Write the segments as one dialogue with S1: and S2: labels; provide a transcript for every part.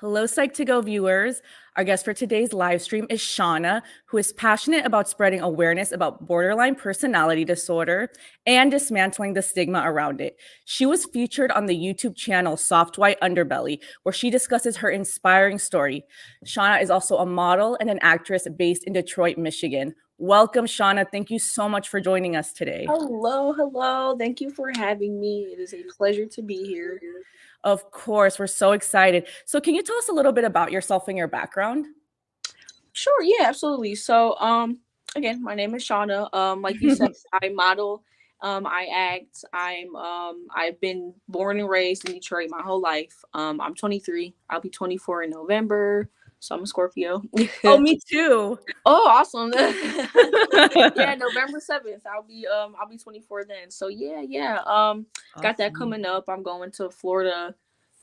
S1: Hello, Psych2Go viewers. Our guest for today's live stream is Shawna, who is passionate about spreading awareness about borderline personality disorder and dismantling the stigma around it. She was featured on the YouTube channel Soft White Underbelly, where she discusses her inspiring story. Shawna is also a model and an actress based in Detroit, Michigan. Welcome, Shawna. Thank you so much for joining us today.
S2: Hello. Thank you for having me. It is a pleasure to be here.
S1: Of course, we're so excited. So can you tell us a little bit about yourself and your background?
S2: Sure, yeah, absolutely. So, again, my name is Shawna. Like you said, I model, I act. I've been born and raised in Detroit my whole life. I'm 23. I'll be 24 in November. So I'm a Scorpio.
S1: Oh, me too.
S2: Oh, awesome. Yeah, November 7th. I'll be 24 then. So yeah. Got that
S1: Awesome.
S2: coming up. I'm going to Florida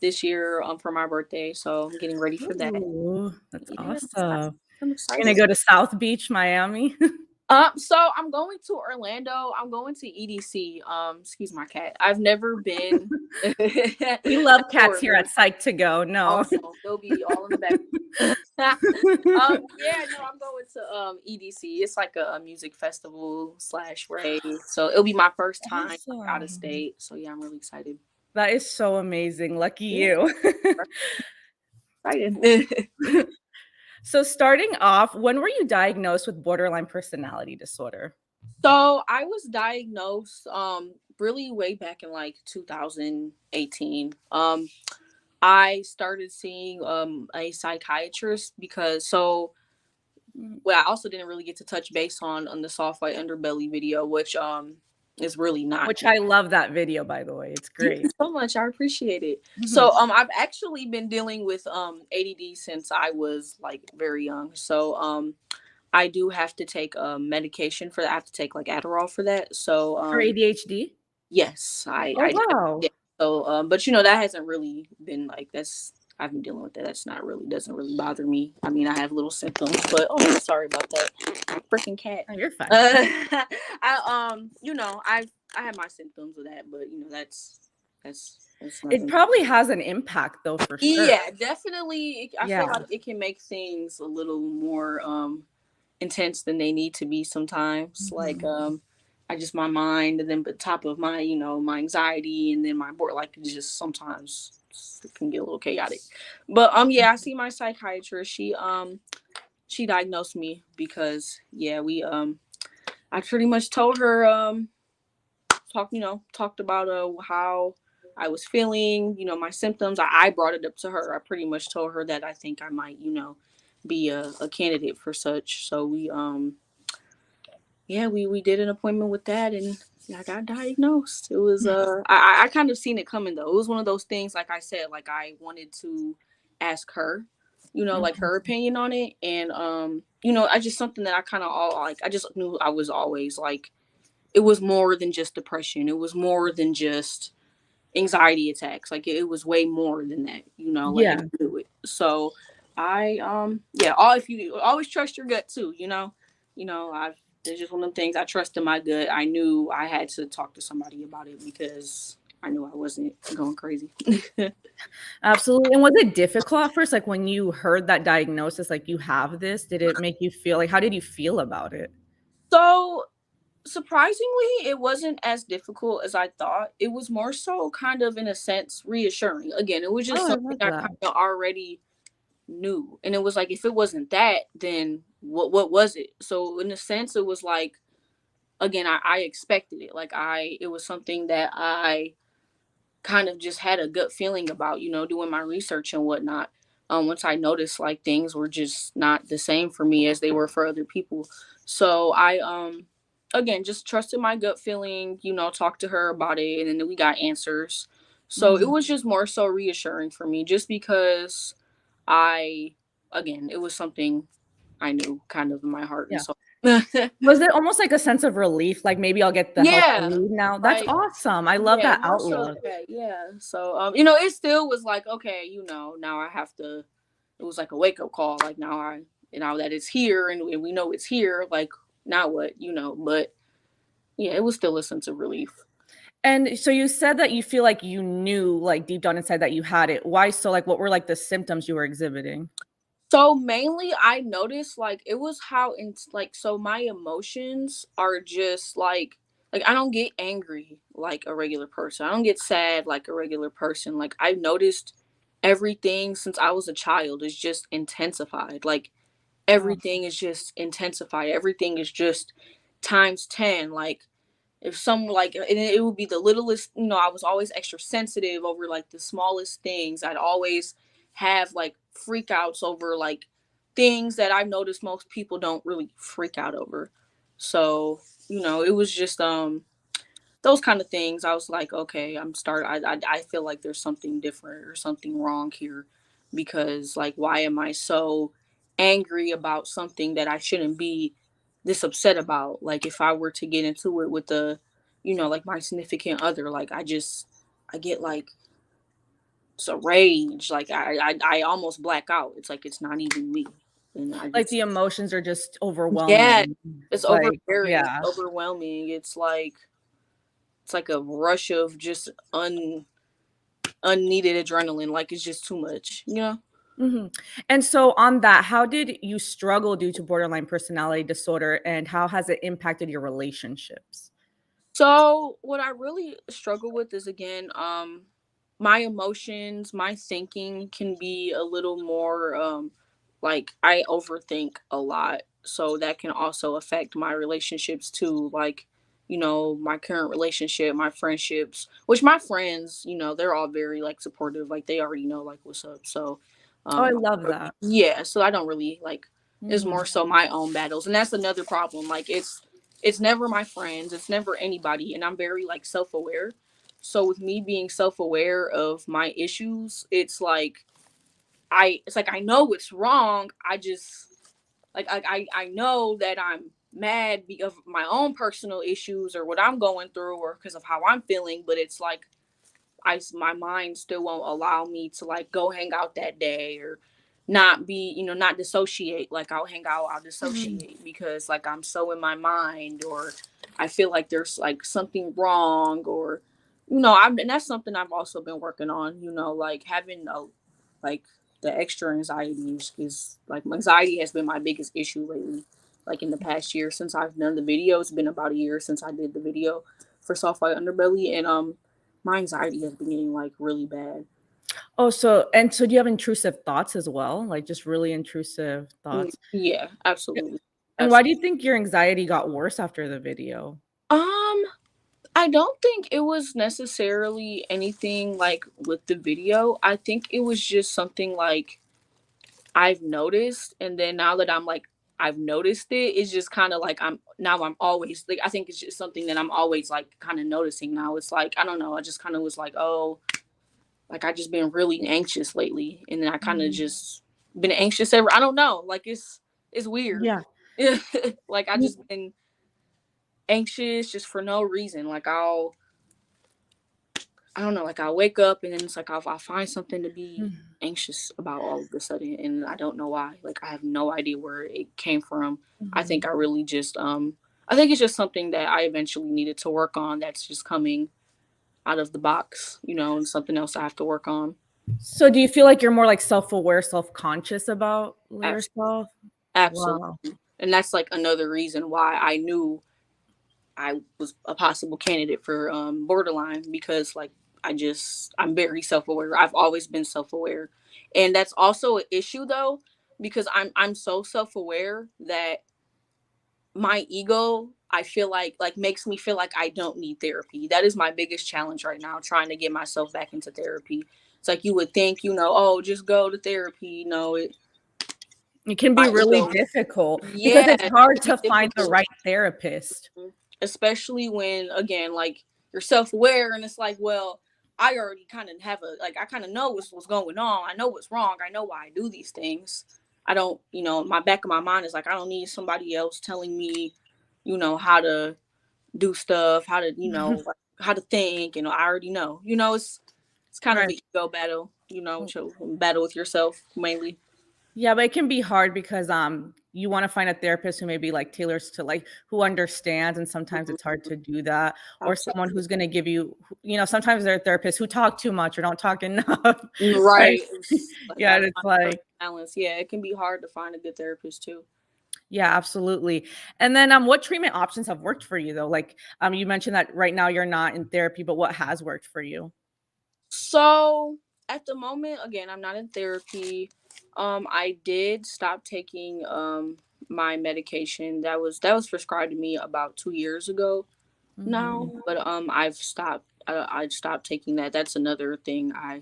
S2: this year for my birthday. So I'm getting ready for that.
S1: Ooh, that's
S2: Yeah,
S1: awesome.
S2: I'm
S1: You're gonna
S2: excited.
S1: go to South Beach, Miami?
S2: So I'm going to Orlando. I'm going to EDC. Excuse my cat. I've never been
S1: We love cats here
S2: Florida.
S1: at Psych2Go. No.
S2: Awesome. They'll be all in the back. Yeah, no, I'm going to EDC. It's like a music festival / rave. So it'll be my first time like, out of
S1: Awesome.
S2: state. So yeah, I'm really excited.
S1: That is so amazing. Lucky
S2: Yeah,
S1: you.
S2: excited.
S1: So starting off, when were you diagnosed with borderline personality disorder?
S2: So I was diagnosed really way back in like 2018. I started seeing a psychiatrist because well, I also didn't really get to touch base on the soft white underbelly video, which is really not.
S1: Which I love that video, by the way. It's
S2: Thank you
S1: great.
S2: so much. I appreciate it.
S1: Mhm.
S2: So I've actually been dealing with ADD since I was like very young. So I do have to take medication for that. I have to take like Adderall for that. So
S1: For ADHD?
S2: yes,
S1: Oh,
S2: I
S1: wow.
S2: yeah. So but that hasn't really been like that's I've been dealing with that. That's not really doesn't really bother me. I mean, I have little symptoms, but oh, sorry about that. Freaking cat.
S1: Oh, you're fine.
S2: I have my symptoms of that, but that's
S1: It
S2: nothing.
S1: probably has an impact though, for sure.
S2: Yeah, definitely. I feel
S1: Yeah.
S2: like it can make things a little more intense than they need to be sometimes. Like
S1: Mhm.
S2: I just my mind and then the top of my my anxiety and then my board like it just sometimes it can get a little chaotic. But yeah, I see my psychiatrist. She diagnosed me because yeah, we I pretty much told her talked about how I was feeling, my symptoms. I brought it up to her. I pretty much told her that I think I might, be a candidate for such. So we yeah, we did an appointment with that and I got diagnosed. It was I kind of seen it coming though. It was one of those things like I said, like I wanted to ask her, like
S1: Mhm.
S2: her opinion on it. And I just something that I kind of all like I just knew I was always like it was more than just depression. It was more than just anxiety attacks. Like it was way more than that, like I
S1: Yeah.
S2: knew it. So I yeah, all if you always trust your gut too, I've it's just one of the things I trust in my gut. I knew I had to talk to somebody about it because I knew I wasn't going crazy.
S1: Absolutely. And was it difficult at first? Like when you heard that diagnosis, like you have this, did it make you feel like, how did you feel about it?
S2: So surprisingly, it wasn't as difficult as I thought. It was more so kind of in a sense reassuring. Again, it was just
S1: Oh, I
S2: something
S1: love
S2: I
S1: that.
S2: kind of already knew. And it was like if it wasn't that, then what was it? So in a sense it was like again, I expected it. Like it was something that I kind of just had a gut feeling about, doing my research and whatnot. Once I noticed like things were just not the same for me as they were for other people. So I again just trusted my gut feeling, talked to her about it and then we got answers. So it
S1: Mhm.
S2: was just more so reassuring for me just because I again, it was something I knew kind of in my heart and
S1: Yeah.
S2: soul.
S1: Was it almost like a sense of relief? Like maybe I'll get the help I
S2: Yeah,
S1: need now? That's
S2: like
S1: awesome. I love
S2: yeah,
S1: that
S2: more so
S1: outlook.
S2: that, yeah. So it still was like, okay, now I have to it was like a wake up call. Like now that it's here and we know it's here, like now what, but yeah, it was still a sense of relief.
S1: And so you said that you feel like you knew, like, deep down inside that you had it. Why so? Like, what were, like, the symptoms you were exhibiting?
S2: So mainly I noticed like it was how in like so my emotions are just like I don't get angry like a regular person. I don't get sad like a regular person. Like I've noticed everything since I was a child is just intensified. Like
S1: Oh.
S2: everything is just intensified. Everything is just times 10. Like if some like and it would be the littlest, I was always extra sensitive over like the smallest things. I'd always have like freakouts over like things that I've noticed most people don't really freak out over. So, it was just those kind of things. I was like, okay, I feel like there's something different or something wrong here, because like why am I so angry about something that I shouldn't be this upset about? Like if I were to get into it with like my significant other, like I get like it's a rage. Like I almost black out. It's like it's not even me. And I
S1: Like,
S2: just
S1: the emotions are just
S2: yeah,
S1: overwhelming.
S2: it's
S1: Like,
S2: overbearing,
S1: yeah.
S2: overwhelming. It's like a rush of just unneeded adrenaline. Like it's just too much,
S1: Mhm. And so on that, how did you struggle due to borderline personality disorder, and how has it impacted your relationships?
S2: So what I really struggle with is again, my emotions, my thinking can be a little more like I overthink a lot. So that can also affect my relationships too. Like, my current relationship, my friendships, which my friends, they're all very like supportive. Like they already know like what's up. So
S1: Oh, I
S2: I
S1: love
S2: don't really-
S1: that.
S2: yeah, so I don't really like it's
S1: Mhm.
S2: more so my own battles. And that's another problem. Like it's never my friends, it's never anybody, and I'm very like self-aware. So with me being self-aware of my issues, it's like I know it's wrong. I just like I know that I'm mad because of my own personal issues or what I'm going through or because of how I'm feeling, but it's like my mind still won't allow me to like go hang out that day or not be, not dissociate. Like I'll hang out, I'll
S1: Mhm.
S2: dissociate because like I'm so in my mind, or I feel like there's like something wrong, or and that's something I've also been working on, like having a like the extra anxiety is like anxiety has been my biggest issue lately. Like in the past year since I've done the video, it's been about a year since I did the video for Soft White Underbelly, and my anxiety has been getting like really bad.
S1: Oh, so do you have intrusive thoughts as well? Like, just really intrusive thoughts?
S2: Yeah,
S1: Yeah.
S2: absolutely.
S1: And why do
S2: Absolutely.
S1: you think your anxiety got worse after the video?
S2: Um, I don't think it was necessarily anything like with the video. I think it was just something like I've noticed, and then now that I'm like I've noticed it, it's just kind of like I'm always like I think it's just something that I'm always like kind of noticing now. It's like I don't know, I just kind of was like, oh, like I just been really anxious lately, and then I kind of
S1: Mhm.
S2: just been anxious ever. I don't know, like it's weird.
S1: Yeah.
S2: Like I just been anxious just for no reason. Like I don't know, like I'll wake up and then it's like I'll find something to be
S1: Mhm.
S2: anxious about all of a sudden, and I don't know why. Like I have no idea where it came from. I think
S1: Mhm.
S2: I really just I think it's just something that I eventually needed to work on that's just coming out of the box, and something else I have to work on.
S1: So do you feel like you're more, like, self-aware, self-conscious about
S2: Absolutely.
S1: yourself?
S2: Absolutely.
S1: Wow.
S2: And that's like another reason why I knew I was a possible candidate for borderline, because like I'm very self-aware. I've always been self-aware. And that's also an issue though, because I'm so self-aware that my ego, I feel like makes me feel like I don't need therapy. That is my biggest challenge right now, trying to get myself back into therapy. It's like you would think, oh, just go to therapy. No,
S1: It can be
S2: my
S1: really
S2: ego.
S1: difficult because
S2: Yeah,
S1: it's hard
S2: it can
S1: to
S2: be
S1: find the
S2: difficult.
S1: right therapist.
S2: Especially when again like you're self-aware and it's like, well, I already kind of have a like I kind of know what's going on. I know what's wrong. I know why I do these things. I don't, my back of my mind is like I don't need somebody else telling me, how to do stuff, how to, like, how to think, I already know. It's kind of
S1: Right.
S2: an ego battle, battle with yourself mainly.
S1: Yeah, but it can be hard because you want to find a therapist who maybe like tailors to like who understands, and sometimes it's hard to do that, or someone
S2: Absolutely.
S1: who's going to give you, sometimes there are therapists who talk too much or don't talk enough. Right.
S2: Right. It's like
S1: Yeah,
S2: gotta
S1: it's
S2: find a
S1: like
S2: perfect balance. Yeah, it can be hard to find a good therapist too.
S1: yeah, absolutely. And then what treatment options have worked for you though? Like you mentioned that right now you're not in therapy, but what has worked for you?
S2: So at the moment, again, I'm not in therapy. I did stop taking my medication that was prescribed to me about 2 years ago now,
S1: Mhm.
S2: but I've stopped. I stopped taking that. That's another thing I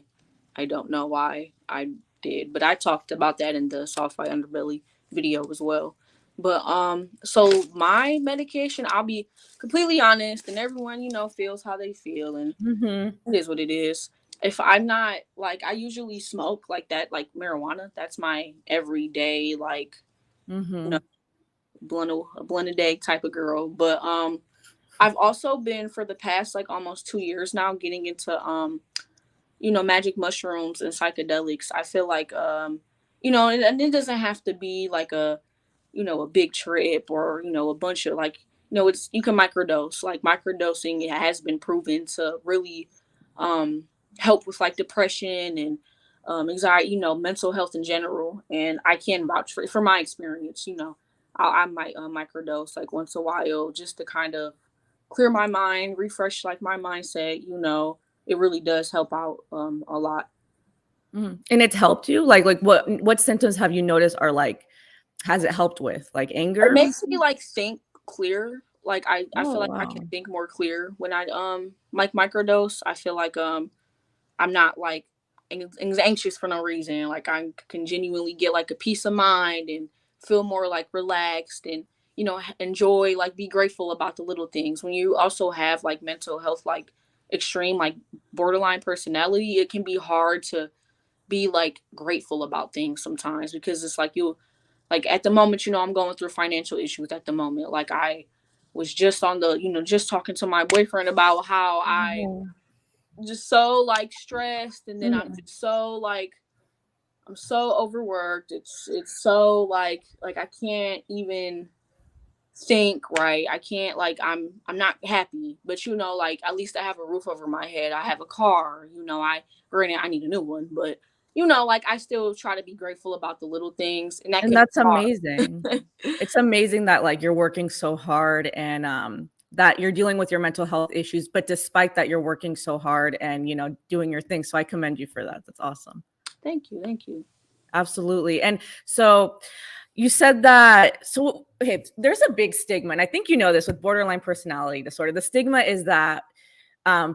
S2: don't know why I did, but I talked about that in the soft white underbelly video as well. But so my medication, I'll be completely honest, and everyone feels how they feel, and
S1: Mhm.
S2: it is what it is. If I'm not like, I usually smoke like that, like marijuana. That's my everyday like you know
S1: Mhm.
S2: a blunt a day type of girl. But I've also been for the past like almost 2 years now getting into magic mushrooms and psychedelics. I feel like and it doesn't have to be like a big trip or a bunch of like it's you can microdose. Like microdosing, it has been proven to really um help with like depression and anxiety, mental health in general. And I can vouch for my experience. I might microdose like once a while just to kind of clear my mind, refresh like my mindset. It really does help out a lot.
S1: Mhm. And it's helped you? Like what symptoms have you noticed are like has it helped with? Like
S2: It
S1: anger?
S2: makes me like think clear. Like I
S1: Oh,
S2: feel like I can
S1: wow.
S2: think more clear when I like microdose. I feel like I'm not like anxious for no reason. Like I can genuinely get like a peace of mind and feel more like relaxed and enjoy, like be grateful about the little things. When you also have like mental health, like extreme like borderline personality, it can be hard to be like grateful about things sometimes because it's like you like at the moment, I'm going through financial issues at the moment. Like I was just on the, just talking to my boyfriend about how I
S1: Mhm.
S2: just so like stressed, and then I'm
S1: Mhm.
S2: just so like I'm so overworked. It's so like I can't even think right. I can't like I'm not happy, but like at least I have a roof over my head. I have a car. I granted I need a new one, but like I still try to be grateful about the little things, and that
S1: And
S2: can be
S1: that's
S2: hard.
S1: amazing. It's amazing that, like, you're working so hard and, that you're dealing with your mental health issues, but despite that, you're working so hard and, doing your thing, so I commend you for that. That's awesome.
S2: Thank you, thank you.
S1: Absolutely, and so you said that okay, there's a big stigma, and I think you know this with borderline personality disorder. The stigma is that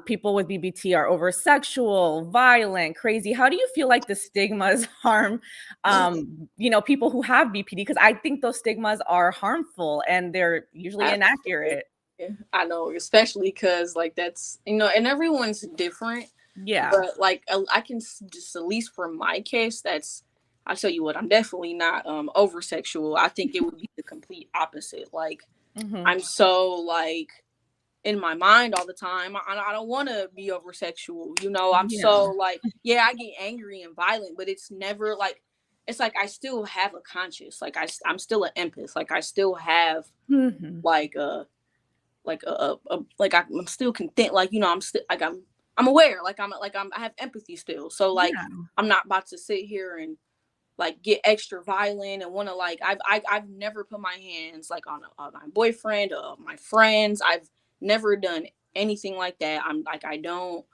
S1: people with BBT are over sexual, violent, crazy. How do you feel like the stigmas harm, people who have BPD? Because I think those stigmas are harmful and they're usually
S2: Absolutely.
S1: inaccurate.
S2: Yeah, I know, especially because like that's and everyone's different,
S1: Yeah.
S2: but like I can just at least for my case, that's I'll tell you what, I'm definitely not over sexual. I think it would be the complete opposite. Like
S1: Hmm.
S2: I'm so like in my mind all the time. I don't want to be over sexual. I'm
S1: Yeah.
S2: so like, yeah, I get angry and violent, but it's never like, it's like I still have a conscience. Like I'm still an empath. Like I still have
S1: Hmm.
S2: like like I'm still content. Like I'm still like I'm aware. I have empathy still. So like
S1: Yeah.
S2: I'm not about to sit here and like get extra violent and want to like I've never put my hands like on my boyfriend or my friends. I've never done anything like that. I'm like I don't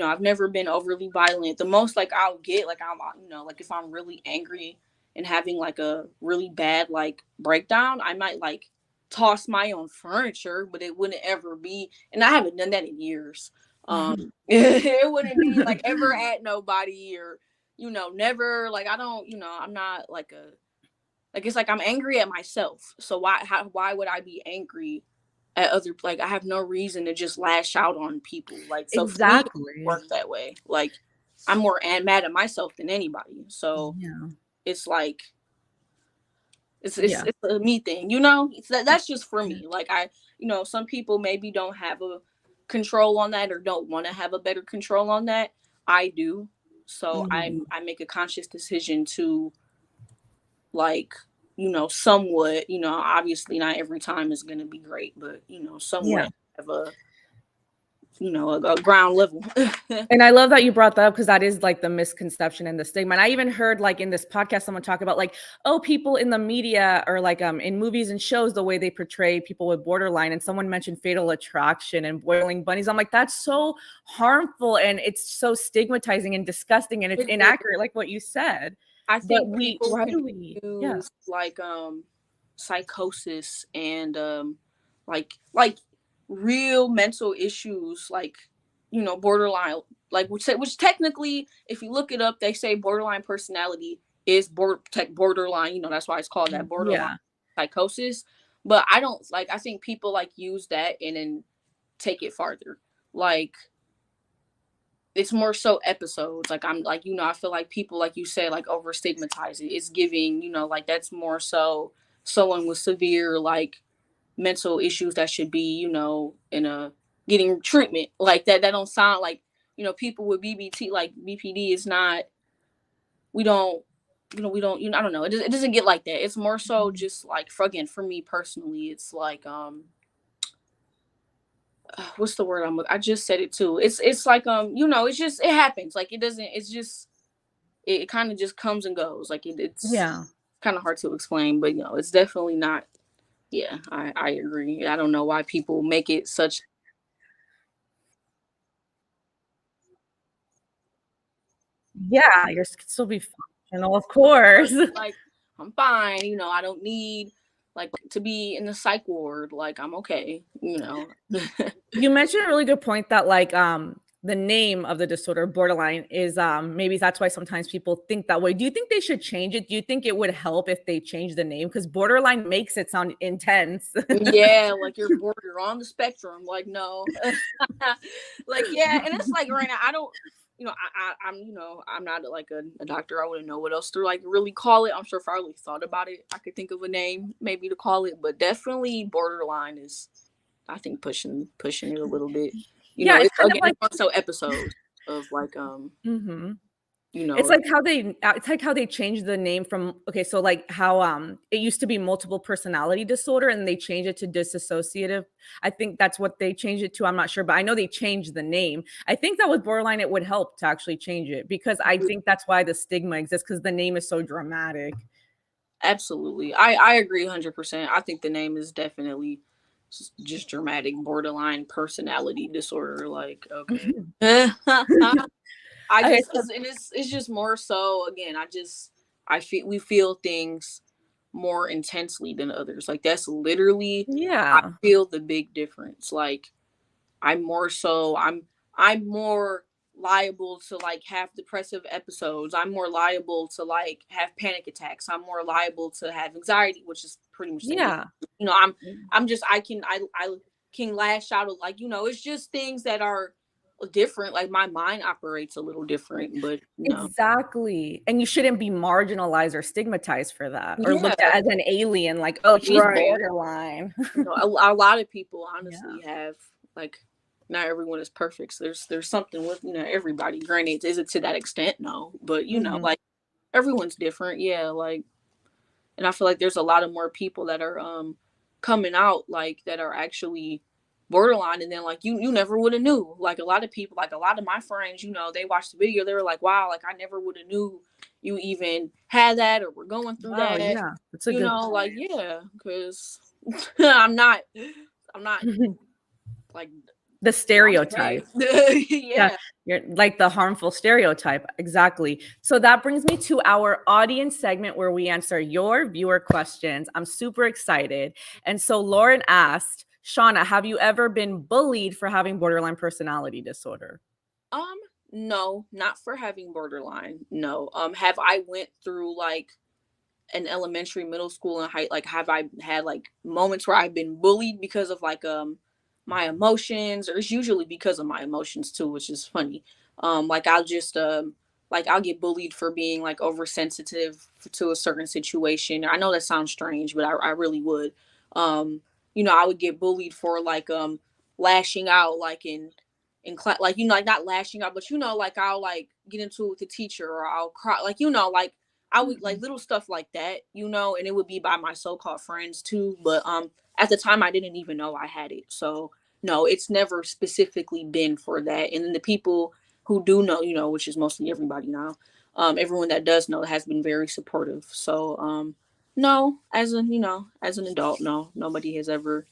S2: I've never been overly violent. The most like I'll get like I'm like if I'm really angry and having like a really bad like breakdown, I might like toss my own furniture, but it wouldn't ever be, and I haven't done that in years. It wouldn't be like ever at nobody or never like I don't, I'm not like a like it's like I'm angry at myself. So why would I be angry at other like I have no reason to just lash out on people. Like so for me it
S1: Exactly.
S2: work that way. Like I'm more mad at myself than anybody. So
S1: Yeah.
S2: it's like
S1: Yeah.
S2: it's a me thing, that's just for me. Like some people maybe don't have a control on that or don't want to have a better control on that. I do. So
S1: Mhm.
S2: I make a conscious decision to like, somewhat, obviously not every time is going to be great, but,
S1: Yeah.
S2: somewhat have a ground level.
S1: And I love that you brought that up because that is like the misconception and the stigma. And I even heard like in this podcast someone talk about like, oh, people in the media or like in movies and shows, the way they portray people with borderline. And someone mentioned Fatal Attraction and boiling bunnies. I'm like, that's so harmful and it's so stigmatizing and disgusting and it's
S2: It is.
S1: inaccurate, like what you said.
S2: I
S1: But
S2: think people
S1: how do we? Yeah.
S2: confuse like psychosis and like real mental issues, like, borderline, like which technically, if you look it up, they say borderline personality is borderline, that's why it's called that, borderline
S1: Yeah.
S2: psychosis. But I don't, like, I think people like use that and then take it farther. Like, it's more so episodes. Like, I'm like, I feel like people, like you said, like over stigmatize it. It's giving, like, that's more so someone with severe like mental issues that should be, in a getting treatment like that. That don't sound like, people with BBT, like BPD is not, we don't, I don't know. It doesn't get like that. It's more so just like, for me personally, it's like, what's the word I just said it too. It's like, it's just, it happens. Like, it doesn't, it's just, it kind of just comes and goes. Like, it's
S1: Yeah.
S2: kind of hard to explain, but it's definitely not. Yeah, I agree. I don't know why people make it such.
S1: Yeah. Yours could still be functional, of course.
S2: Like, I'm fine. I don't need like to be in the psych ward. Like, I'm okay.
S1: You mentioned a really good point that like the name of the disorder borderline is maybe that's why sometimes people think that way. Do you think they should change it? Do you think it would help if they change the name? Because borderline makes it sound intense.
S2: Yeah, like you're on the spectrum. Like, no. Like, yeah, and it's like right now I don't, I'm not like a doctor. I wouldn't know what else to like really call it. I'm sure if I really thought about it, I could think of a name maybe to call it, but definitely borderline is, I think, pushing it a little bit.
S1: Yeah, it's
S2: It's
S1: kind of
S2: again,
S1: like
S2: it's also episodes of like
S1: mhm.
S2: you know,
S1: It's like how they changed the name from okay, so like how it used to be multiple personality disorder and they changed it to dissociative. I think that's what they changed it to. I'm not sure, but I know they changed the name. I think that with borderline it would help to actually change it because I think that's why the stigma exists because the name is so dramatic.
S2: absolutely. I agree 100%. I think the name is definitely just dramatic, borderline personality disorder. Like, okay. I
S1: Okay,
S2: just
S1: so
S2: it's just more so, again, I feel we feel things more intensely than others. Like, that's literally, I
S1: yeah.
S2: feel the big difference. Like, I'm more so I'm more liable to like have depressive episodes. I'm more liable to like have panic attacks. I'm more liable to have anxiety, which is pretty much the same thing.
S1: Yeah.
S2: I'm just, I can lash out, like, it's just things that are different. Like, my mind operates a little different, but
S1: Exactly. And you shouldn't be marginalized or stigmatized for that or
S2: yeah,
S1: looked at as an alien, like, oh, she's
S2: right.
S1: borderline.
S2: A lot of people
S1: Yeah.
S2: honestly have, like, not everyone is perfect. So there's something with, everybody. Granted, is it to that extent? No, but
S1: Mhm.
S2: like, everyone's different. Yeah, like, and I feel like there's a lot of more people that are coming out, like, that are actually borderline, and then like you never would have knew. Like, a lot of people, like a lot of my friends, they watched the video, they were like, wow, like, I never would have knew you even had that or were going through
S1: Wow,
S2: that.
S1: yeah. That's a good
S2: Like, yeah, because I'm not like
S1: the
S2: Dante.
S1: stereotype. Yeah,
S2: Yeah.
S1: you're like the harmful stereotype. Exactly. So that brings me to our audience segment where we answer your viewer questions. I'm super excited. And so Lauren asked, Shawna, have you ever been bullied for having borderline personality disorder?
S2: Um, no, not for having borderline. No. Have I went through like an elementary, middle school, and high, like, have I had like moments where I've been bullied because of like my emotions, or it's usually because of my emotions too, which is funny. Like, I'll just like, I'll get bullied for being like oversensitive to a certain situation. I know that sounds strange, but I really would. Um, I would get bullied for like lashing out, like in class, like, like, not lashing out, but like, I'll like get into it with the teacher, or I'll cry, like, like I would like little stuff like that, you know, and it would be by my so-called friends too. But at the time I didn't even know I had it. So no, it's never specifically been for that. And then the people who do know, you know, which is mostly everybody now, everyone that does know has been very supportive. So no, as an, you know, as an adult, no, nobody has ever,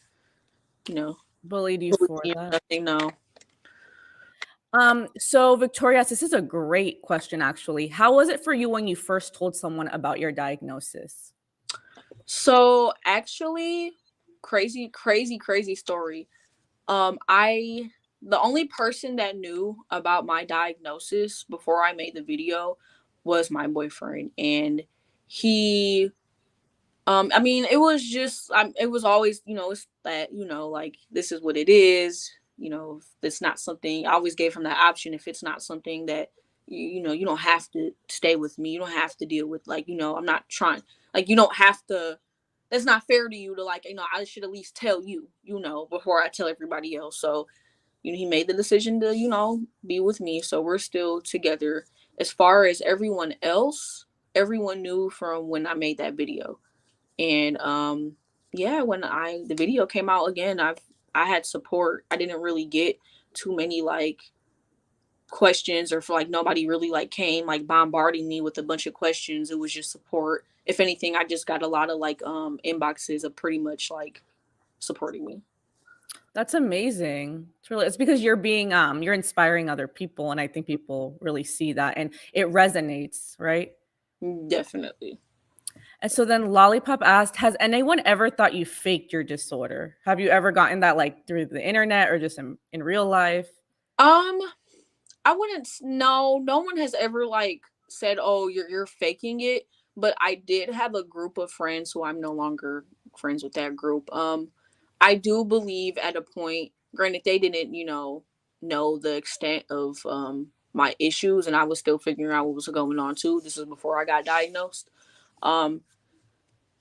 S2: you know,
S1: Bullied you
S2: bullied
S1: for
S2: me or
S1: that.
S2: nothing, no.
S1: So Victoria, this is a great question actually. How was it for you when you first told someone about your diagnosis?
S2: So actually, crazy story. I the only person that knew about my diagnosis before I made the video was my boyfriend, and he I mean, it was just it was always, you know, it's that, you know, like this is what it is, you know, if it's not something. I always gave him that option. If it's not something that you know, you don't have to stay with me, you don't have to deal with, like, you know, I'm not trying, like, you don't have to, that's not fair to you to, like, you know, I should at least tell you, you know, before I tell everybody else. So, you know, he made the decision to, you know, be with me. So we're still together. As far as everyone else, everyone knew from when I made that video. And yeah, when I the video came out again, I had support. I didn't really get too many like questions, or for like nobody really like came like bombarding me with a bunch of questions. It was just support. If anything, I just got a lot of like inboxes of pretty much like supporting me.
S1: That's amazing. It's because you're inspiring other people, and I think people really see that and it resonates, right?
S2: Definitely.
S1: And so then Lollipop asked, has anyone ever thought you faked your disorder? Have you ever gotten that like through the internet or just in real life?
S2: Um, I wouldn't. No, no one has ever like said, "Oh, you're faking it." But I did have a group of friends who I'm no longer friends with that group. I do believe at a point, granted, they didn't, you know the extent of my issues, and I was still figuring out what was going on too. This is before I got diagnosed. Um,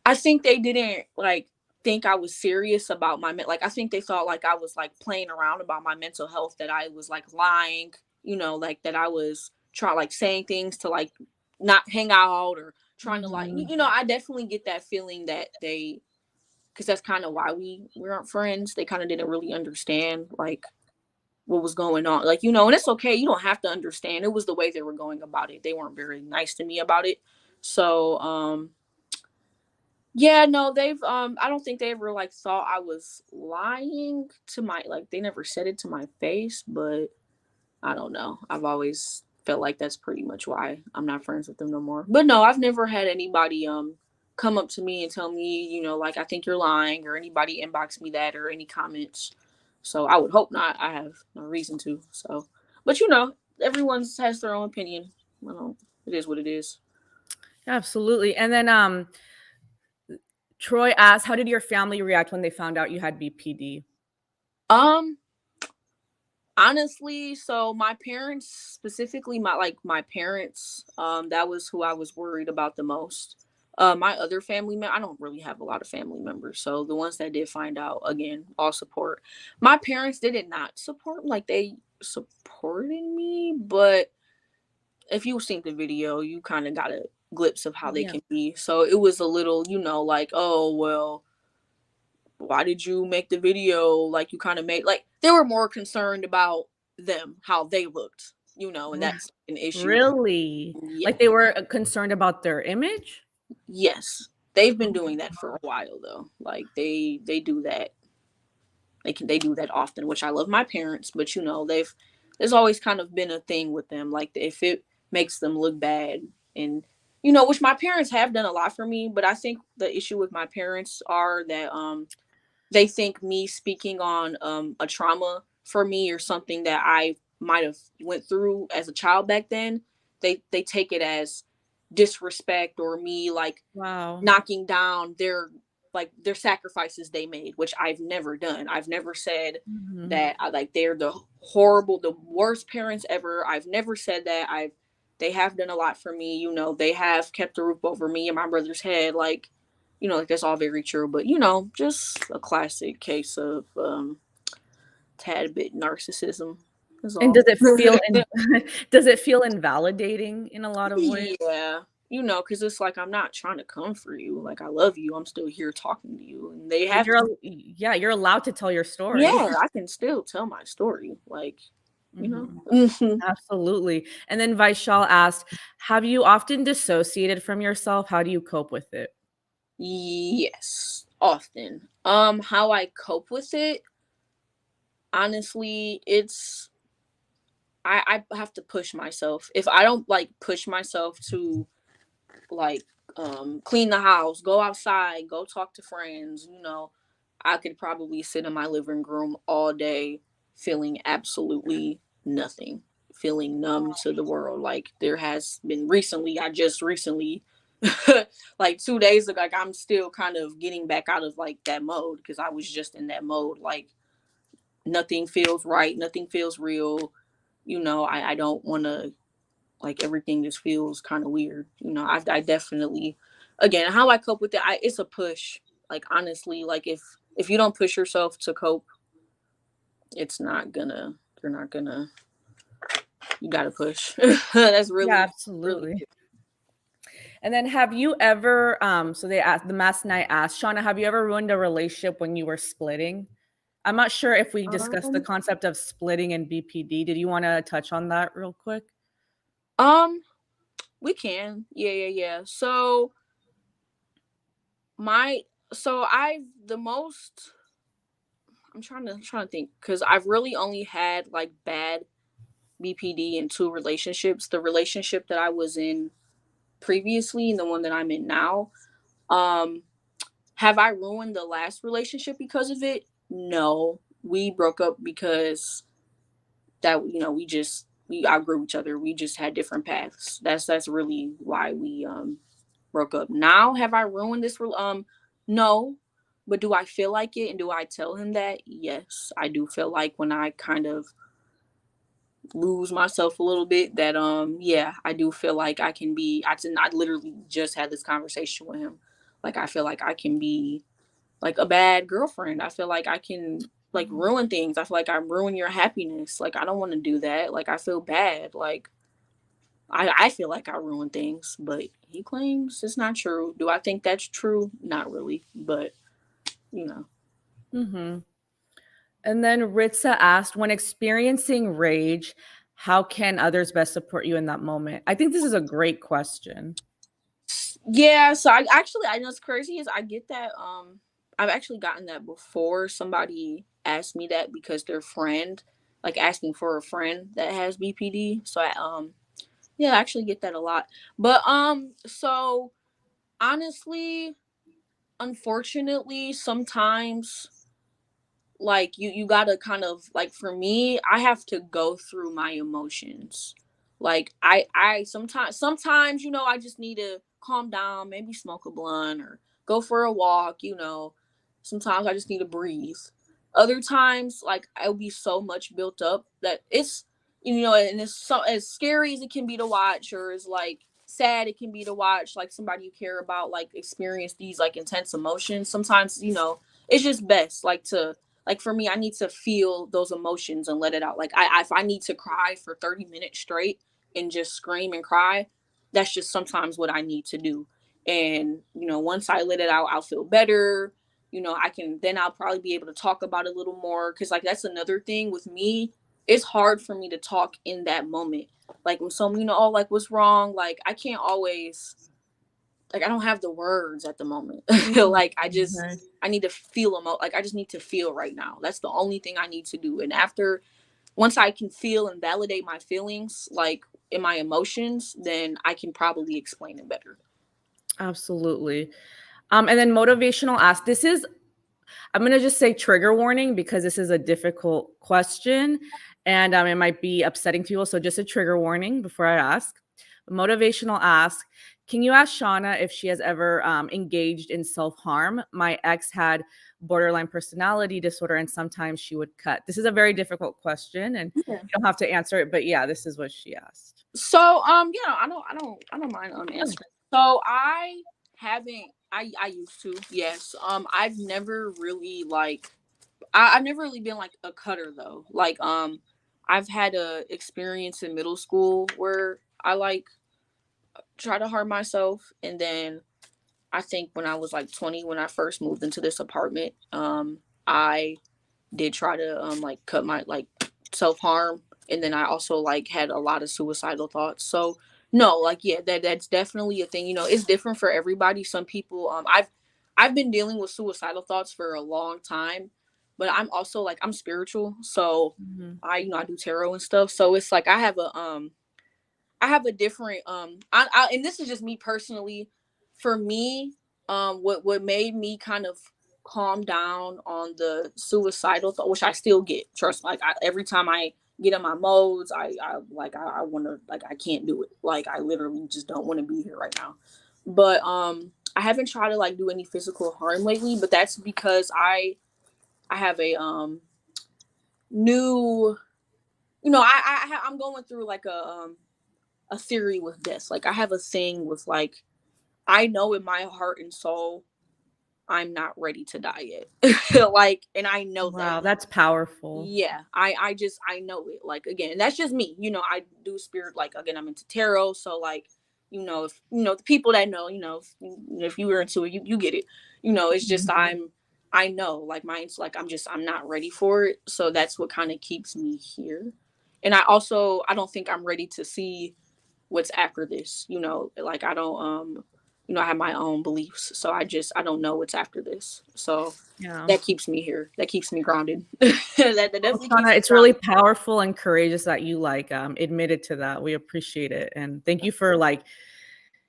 S2: I think they didn't like think I was serious about like I think they thought like I was like playing around about my mental health, that I was like lying, you know, like that I was trying like saying things to like not hang out, or trying to like
S1: Mhm.
S2: you know, I definitely get that feeling that they, because that's kind of why we aren't friends. They kind of didn't really understand like what was going on, like, you know, and it's okay, you don't have to understand. It was the way they were going about it. They weren't very nice to me about it. So yeah, no, they've I don't think they ever like thought I was lying to my, like they never said it to my face, but I don't know. I've always felt like that's pretty much why I'm not friends with them no more. But no, I've never had anybody come up to me and tell me, you know, like I think you're lying, or anybody inbox me that, or any comments. So I would hope not. I have no reason to. So, but you know, everyone's has their own opinion. I don't, it is what it is.
S1: Absolutely. And then Troy asked, how did your family react when they found out you had BPD?
S2: Um Honestly, so my parents, specifically my parents, that was who I was worried about the most. My other I don't really have a lot of family members, so the ones that did find out, again, all support. My parents did not support, like they supported me, but if you've seen the video, you kind of got a glimpse of how they
S1: Yeah.
S2: can be. So it was a little, you know, like, oh well, why did you make the video, like you kind of made, like they were more concerned about them, how they looked, you know, and that's an issue.
S1: Really?
S2: Yeah.
S1: Like they were concerned about their image?
S2: Yes, they've been
S1: Oh
S2: doing that for a while though. Like they do that, they do that often, which I love my parents, but you know, there's always kind of been a thing with them, like if it makes them look bad. And you know, which my parents have done a lot for me, but I think the issue with my parents are that they think me speaking on a trauma for me, or something that I might have went through as a child back then, they take it as disrespect, or me like
S1: wow.
S2: knocking down their, like their sacrifices they made, which I've never done. I've never said
S1: Mhm.
S2: that I like they're the horrible, the worst parents ever. I've never said that. They have done a lot for me, you know, they have kept the roof over me and my brother's head, like, you know, like that's all very true. But you know, just a classic case of tad bit narcissism is
S1: And
S2: all.
S1: does it feel invalidating in a lot of ways?
S2: Yeah. you know, because it's like I'm not trying to come for you. Like, I love you. I'm still here talking to you, and they
S1: And
S2: have to.
S1: you're allowed to tell your story.
S2: Yeah, I can still tell my story. Like, you
S1: Mhm.
S2: know.
S1: Absolutely. And then Vaishal asked, have you often dissociated from yourself? How do you cope with it?
S2: Yes, often. How I cope with it, honestly, it's I have to push myself. If I don't like push myself to like clean the house, go outside, go talk to friends, you know, I could probably sit in my living room all day feeling absolutely nothing, feeling numb to the world. Like there has been recently, I just recently like 2 days ago, like I'm still kind of getting back out of like that mode because I was just in that mode. Like nothing feels right, nothing feels real. You know, I don't want to, like everything just feels kind of weird. You know, I definitely, again, how I cope with it, it's a push. Like honestly, like if you don't push yourself to cope, it's not gonna, you're not gonna, you gotta push. That's
S1: Yeah,
S2: really, really
S1: absolutely.
S2: it.
S1: And then have you ever so they asked the mass night asked, Shauna, have you ever ruined a relationship when you were splitting? I'm not sure if we discussed the
S2: Um,
S1: concept of splitting and BPD. Did you want to touch on that real quick?
S2: um, we can, yeah. So my, so I've the most, I'm trying to think because I've really only had like bad BPD in two relationships. The relationship that I was in previously and the one that I'm in now. Um, have I ruined the last relationship because of it? No. We broke up because that, you know, we outgrew each other. We just had different paths. That's really why we broke up. Now have I ruined this no. But do I feel like it and do I tell him that? Yes. I do feel like when I kind of lose myself a little bit that yeah, I do feel like I can be, I literally just had this conversation with him. Like I feel like I can be like a bad girlfriend. I feel like I can like ruin things. I feel like I ruin your happiness. Like I don't want to do that. Like I feel bad. Like I feel like I ruin things, but he claims it's not true. Do I think that's true? Not really, but you know.
S1: Mm-hmm. And then Ritza asked, when experiencing rage, how can others best support you in that moment? I think this is a great question.
S2: Yeah, so I know it's crazy is I get that I've actually gotten that before. Somebody asked me that because their friend, like asking for a friend that has BPD. So I yeah, I actually get that a lot. But so honestly, unfortunately, sometimes like you gotta kind of like for me I have to go through my emotions. Like I sometimes you know I just need to calm down, maybe smoke a blunt or go for a walk, you know. Sometimes I just need to breathe. Other times like I'll be so much built up that it's, you know, and it's so as scary as it can be to watch or as like sad it can be to watch like somebody you care about like experience these like intense emotions. Sometimes, you know, it's just best like to, like for me I need to feel those emotions and let it out. Like if I need to cry for 30 minutes straight and just scream and cry, that's just sometimes what I need to do. And you know, once I let it out I'll feel better. You know, I can then I'll probably be able to talk about it a little more because like that's another thing with me. It's hard for me to talk in that moment, like when someone, you know, oh like what's wrong, like I can't always, like I don't have the words at the moment.
S1: Mhm.
S2: Like
S1: Okay.
S2: I need to feel them. Like I just need to feel right now. That's the only thing I need to do. And after, once I can feel and validate my feelings, like in my emotions, then I can probably explain it better.
S1: Absolutely. And then motivational ask. This is, I'm going to just say trigger warning because this is a difficult question and it might be upsetting to people. So just a trigger warning before I ask. Motivational ask. Can you ask Shauna if she has ever engaged in self harm? My ex had borderline personality disorder and sometimes she would cut. This is a very difficult question and
S2: Yeah.
S1: you don't have to answer it, but yeah, this is what she asked.
S2: So yeah, I don't mind answering. So I haven't, I used to, yes. I've never really like I've never really been like a cutter though. Like I've had a experience in middle school where I like try to harm myself. And then I think when I was like 20, when I first moved into this apartment, I did try to like cut my like self harm, and then I also like had a lot of suicidal thoughts. So no, like yeah, that's definitely a thing. You know, it's different for everybody. Some people, I've been dealing with suicidal thoughts for a long time, but I'm also like I'm spiritual, so
S1: Mhm.
S2: I do tarot and stuff. So it's like I have a different I and this is just me personally. For me, what made me kind of calm down on the suicidal thought, which I still get. Trust, like every time I get in my modes, I want to like I can't do it. Like I literally just don't want to be here right now. But I haven't tried to like do any physical harm lately. But that's because I have a new, you know, I'm going through like a theory with this. Like I have a thing with like I know in my heart and soul I'm not ready to die yet. Like, and I know that.
S1: Wow, that's powerful.
S2: Yeah, I know it. Like again, that's just me. You know, I do spirit. Like again, I'm into tarot, so like, you know, if you know the people that know, you know, if you were into it, you get it. You know, it's just
S1: Mhm.
S2: I know like mine's like I'm not ready for it. So that's what kind of keeps me here. And I don't think I'm ready to see what's after this. You know, like I don't you know, I have my own beliefs, so I don't know what's after this. So
S1: Yeah.
S2: that keeps me here. That keeps me grounded. That
S1: Well,
S2: definitely keeps
S1: Shauna,
S2: me
S1: it's really
S2: grounded.
S1: powerful and courageous that you like admitted to that. We appreciate it. And thank you for like,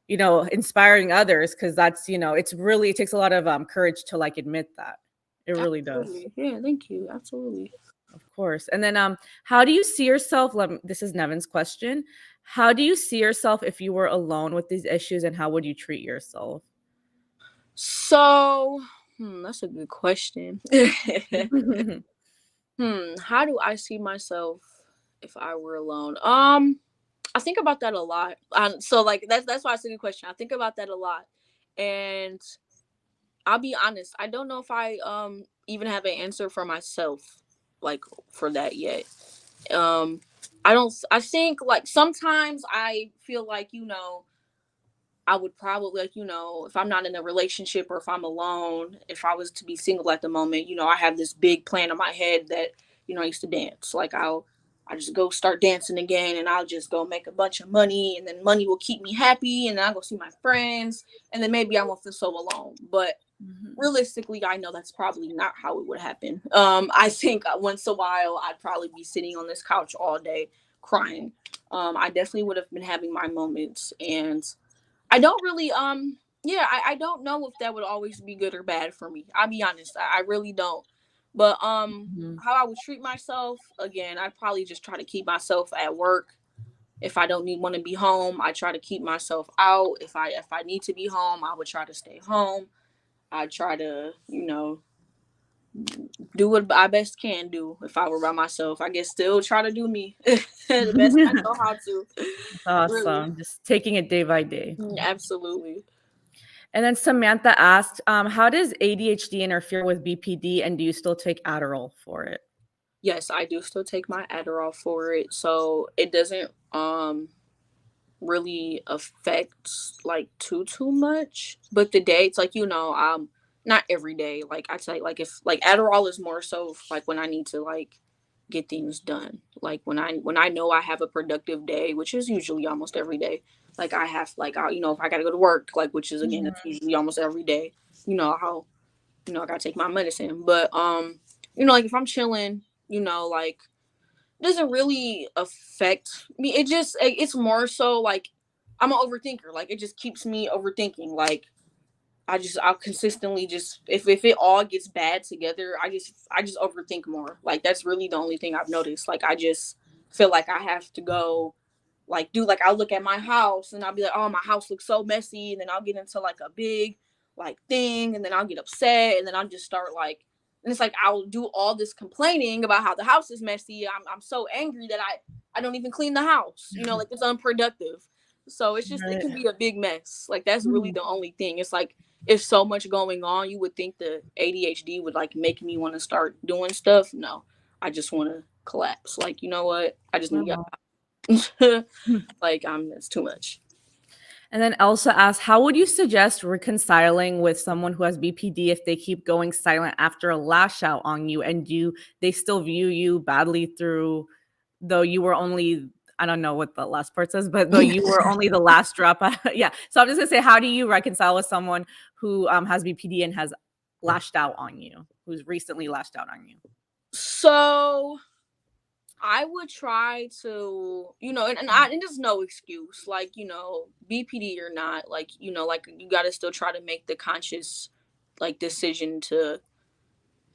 S1: inspiring others because that's, it's really it takes a lot of courage to like admit that. It really does.
S2: Absolutely. Yeah, thank you. Absolutely.
S1: Of course. And then how do you see yourself? This is Nevin's question. How do you see yourself if you were alone with these issues and how would you treat yourself?
S2: So, that's a good question. How do I see myself if I were alone? I think about that a lot. So like that's why it's a good question. I think about that a lot, and I'll be honest. I don't know if I even have an answer for myself, like for that yet. Um, I don't. I think like sometimes I feel like I would probably like if I'm not in a relationship or if I'm alone, if I was to be single at the moment, I have this big plan in my head that I used to dance. Like I just go start dancing again, and I'll just go make a bunch of money, and then money will keep me happy, and then I'll go see my friends, and then maybe I won't feel so alone. But
S1: Mhm.
S2: realistically, I know that's probably not how it would happen. I think once a while I'd probably be sitting on this couch all day crying. I definitely would have been having my moments, and I don't really yeah, I don't know if that would always be good or bad for me. I'll be honest, I really don't. But
S1: Mhm.
S2: how I would treat myself, again, I'd probably just try to keep myself at work. If I don't need want to be home, I try to keep myself out. If I need to be home, I would try to stay home. I try to, do what I best can do if I were by myself. I guess still try to do me the best I know how to. Really.
S1: Awesome. Just taking it day by day.
S2: Absolutely.
S1: And then Samantha asked, how does ADHD interfere with BPD and do you still take Adderall for it?
S2: Yes, I do still take my Adderall for it. So it doesn't really affect like too much. But the dates, like not every day. Like I say, like if like Adderall is more so like when I need to like get things done. Like when I know I have a productive day, which is usually almost every day. Like I have like if I gotta go to work, like which is again it's
S1: Mhm.
S2: usually almost every day. How I gotta take my medicine. But like if I'm chilling, like it doesn't really affect me. It's more so like I'm an overthinker. Like it just keeps me overthinking. Like I'll consistently just if it all gets bad together, I just overthink more. Like that's really the only thing I've noticed. Like I just feel like I have to go like do like I'll look at my house and I'll be like, oh, my house looks so messy, and then I'll get into like a big like thing, and then I'll get upset, and then I'll just start like, and it's like I'll do all this complaining about how the house is messy. I'm so angry that I don't even clean the house. Like it's unproductive. So it
S1: Right.
S2: can be a big mess. Like that's really
S1: Mhm.
S2: the only thing. It's like if so much going on, you would think the ADHD would like make me want to start doing stuff. No, I just want to collapse. Like you know what? I just need to
S1: Wow.
S2: get like it's too much.
S1: And then Elsa asks, how would you suggest reconciling with someone who has BPD if they keep going silent after a lash out on you, and they still view you badly through, though you were only, I don't know what the last part says, but though you were only the last drop. Yeah. So I'm just gonna say, how do you reconcile with someone who has BPD and has lashed out on you, who's recently lashed out on you?
S2: So I would try to, and there's no excuse, like, BPD or not, like, like you got to still try to make the conscious, like, decision to,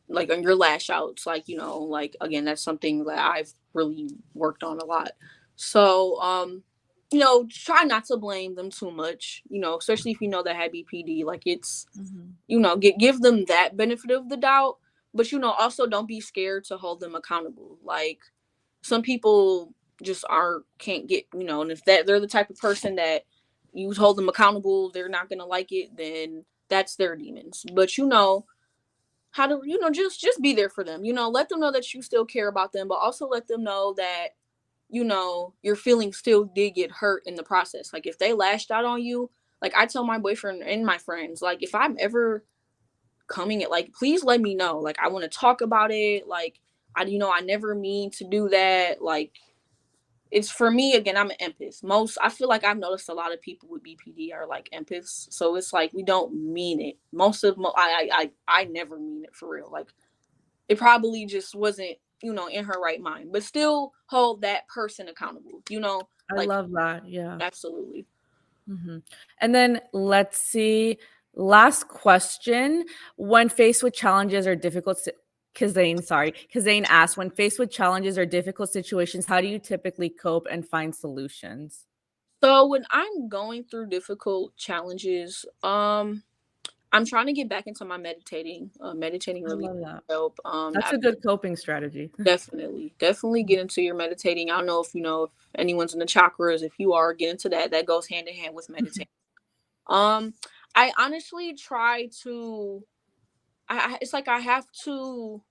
S2: like, on your lash outs, like, like, again, that's something that I've really worked on a lot. So, try not to blame them too much, especially if you know they had BPD, like, it's, give them that benefit of the doubt, but, also don't be scared to hold them accountable. Like, some people just can't get, and if they're the type of person that you hold them accountable, they're not going to like it, then that's their demons. But how to, just be there for them, let them know that you still care about them, but also let them know that, your feelings still did get hurt in the process. Like, if they lashed out on you, like, I tell my boyfriend and my friends, like, if I'm ever coming at, like, please let me know, like, I want to talk about it, like, I never mean to do that, like, it's, for me, again, I'm an empath. I feel like I've noticed a lot of people with BPD are like empaths, so it's like we don't mean it. I never mean it for real. Like, it probably just wasn't, in her right mind, but still hold that person accountable.
S1: I
S2: Like,
S1: love that. Yeah.
S2: absolutely.
S1: And then let's see. Last question. When faced with challenges or difficult, Kazane asked, when faced with challenges or difficult situations, how do you typically cope and find solutions?
S2: So when I'm going through difficult challenges, I'm trying to get back into my meditating. Meditating
S1: I
S2: really
S1: love that.
S2: help.
S1: That's a good coping strategy.
S2: Definitely get into your meditating. I don't know if anyone's in the chakras. If you are, get into that. That goes hand in hand with meditating. Um, I honestly try to. It's like I have to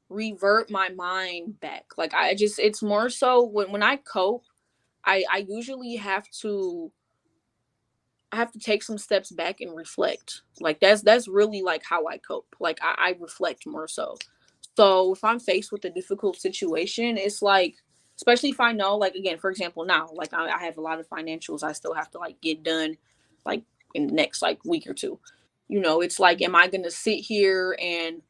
S2: revert my mind back. Like, it's more so when I cope. I usually have to take some steps back and reflect. Like, that's really like how I cope. Like, I reflect more so. So if I'm faced with a difficult situation, it's like, especially if I know, like, again, for example, now, like, I have a lot of financials I still have to, like, get done, like, in the next, like, week or two. It's like, am I gonna sit here and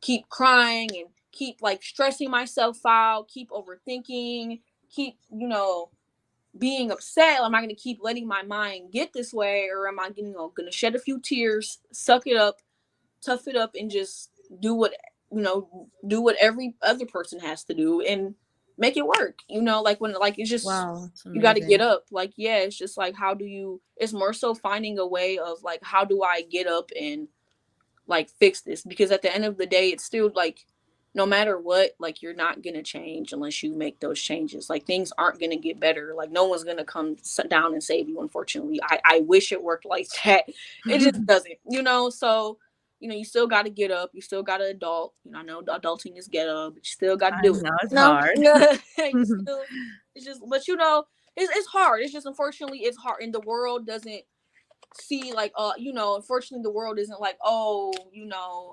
S2: keep crying and keep, like, stressing myself out, keep overthinking, keep, being upset? Am I going to keep letting my mind get this way, or am I, going to shed a few tears, suck it up, tough it up, and just do what do what every other person has to do and make it work? Like, when, like, it's just,
S1: Wow, that's
S2: you got to get
S1: amazing.
S2: up. Like, yeah, it's just like, how do you? It's more so finding a way of, like, how do I get up and, like, fix this? Because at the end of the day, it's still like, no matter what, like, you're not gonna change unless you make those changes. Like, things aren't gonna get better. Like, no one's gonna come sit down and save you, unfortunately. I wish it worked like that. It just doesn't, so, you still got to get up, you still got to adult. I know adulting is ghetto, but you still got to
S1: I
S2: do it,
S1: know it's
S2: you know
S1: hard.
S2: you still, it's just, but, it's hard. It's just, unfortunately, it's hard, and the world doesn't see, like, unfortunately, the world isn't like, oh,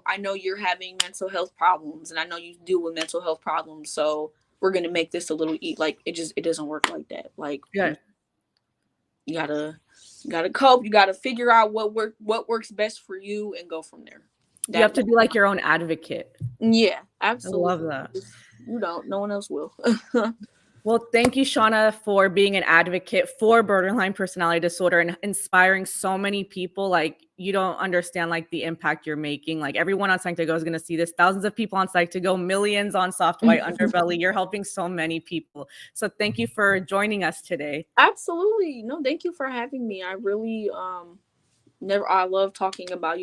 S2: I know you're having mental health problems, and I know you deal with mental health problems, so we're gonna make this a little like, it doesn't work like that. Like,
S1: Yeah.
S2: you gotta cope. You gotta figure out what works best for you and go from there.
S1: You have
S2: That
S1: to be like your own advocate.
S2: Yeah,
S1: I love
S2: absolutely.
S1: that.
S2: You don't, no one else will.
S1: Well, thank you, Shawna, for being an advocate for borderline personality disorder and inspiring so many people. Like, you don't understand, like, the impact you're making. Like, everyone on Psych2Go is going to see this. Thousands of people on Psych2Go, millions on Soft White Underbelly. You're helping so many people. So thank you for joining us today.
S2: Absolutely. No, thank you for having me. I really I love talking about,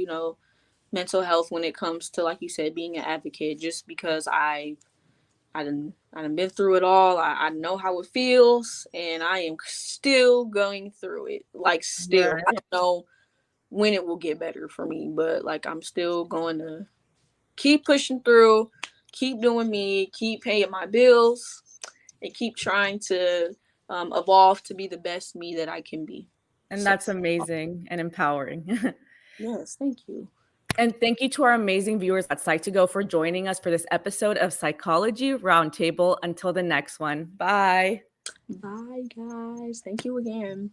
S2: mental health when it comes to, like you said, being an advocate, just because I done been through it all. I know how it feels, and I am still going through it. Like, still, I
S1: Right.
S2: don't know when it will get better for me, but, like, I'm still going to keep pushing through, keep doing me, keep paying my bills, and keep trying to evolve to be the best me that I can be.
S1: And
S2: So,
S1: that's amazing and empowering.
S2: yes, thank you.
S1: And thank you to our amazing viewers at Psych2Go for joining us for this episode of Psychology Roundtable. Until the next one, bye.
S2: Bye, guys. Thank you again.